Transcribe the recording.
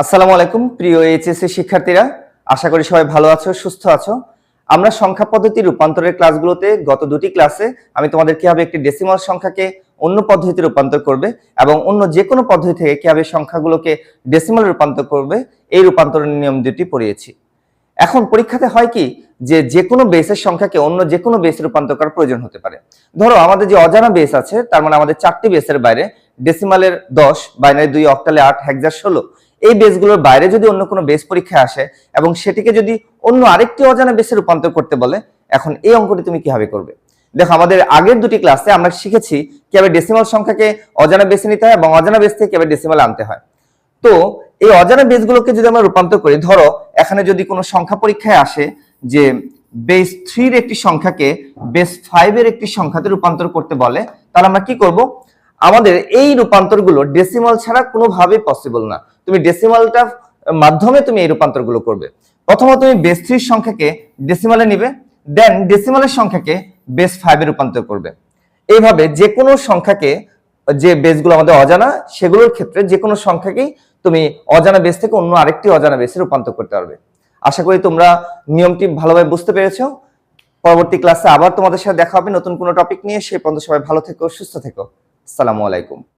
আসসালামু আলাইকুম প্রিয় এইচএসসি শিক্ষার্থীরা, আশা করি সবাই ভালো আছো, সুস্থ আছো। আমরা সংখ্যা পদ্ধতি রূপান্তরের ক্লাসগুলোতে গত দুটি ক্লাসে আমি তোমাদের কিভাবে একটি ডেসিমাল সংখ্যাকে অন্য পদ্ধতিতে রূপান্তর করবে এবং অন্য যে কোনো পদ্ধতি থেকে কিভাবে সংখ্যাগুলোকে ডেসিমালে রূপান্তর করবে এই রূপান্তরের নিয়ম দুটি পড়িয়েছি। এখন পরীক্ষাতে হয় কি যে কোনো বেসের সংখ্যাকে অন্য যে কোনো বেসে রূপান্তর করার প্রয়োজন হতে পারে। ধরো আমাদের যে অজানা বেস আছে, তার মানে আমাদের 4টি বেসের বাইরে ডেসিমালের 10, বাইনারি 2, অক্টালে 8, হেক্সার 16 এই বেসগুলোর বাইরে যদি অন্য কোনো বেস পরীক্ষায় আসে এবং সেটিকে যদি অন্য আরেকটি অজানা বেসে রূপান্তর করতে বলে, এখন এই অঙ্কটি তুমি কিভাবে করবে? দেখো, আমাদের আগের দুটি ক্লাসে আমরা শিখেছি কিভাবে ডেসিমাল সংখ্যাকে অজানা বেসে নিতে হয় এবং অজানা বেস থেকে কিভাবে ডেসিমাল আনতে হয়। তো এই অজানা বেসগুলোকে যদি আমরা রূপান্তর করি, ধরো এখানে যদি কোনো সংখ্যা পরীক্ষায় আসে যে বেস 3 এর একটি সংখ্যাকে বেস 5 এর একটি সংখ্যাতে রূপান্তর করতে বলে, তাহলে আমরা কি করব? আমাদের এই রূপান্তরগুলো ডেসিমাল ছাড়া কোনোভাবেই পসিবল না। তুমি ডেসিমালটা মাধ্যমে তুমি এই রূপান্তরগুলো করবে। প্রথমত তুমি বেস 3 সংখ্যাকে ডেসিমালে নিবে, দেন ডেসিমালের সংখ্যাকে বেস 5 এ রূপান্তর করবে। এইভাবে যে কোনো সংখ্যাকে, যে বেসগুলো আমাদের অজানা সেগুলোর ক্ষেত্রে যে কোনো সংখ্যাকেই তুমি অজানা বেস থেকে অন্য আরেকটি অজানা বেসে রূপান্তর করতে পারবে। আশা করি তোমরা নিয়মটি ভালোভাবে বুঝতে পেরেছো। পরবর্তী ক্লাসে আবার তোমাদের সাথে দেখা হবে নতুন কোনো টপিক নিয়ে। সেই পর্যন্ত সবাই ভালো থেকো, সুস্থ থেকো। আসসালামু আলাইকুম।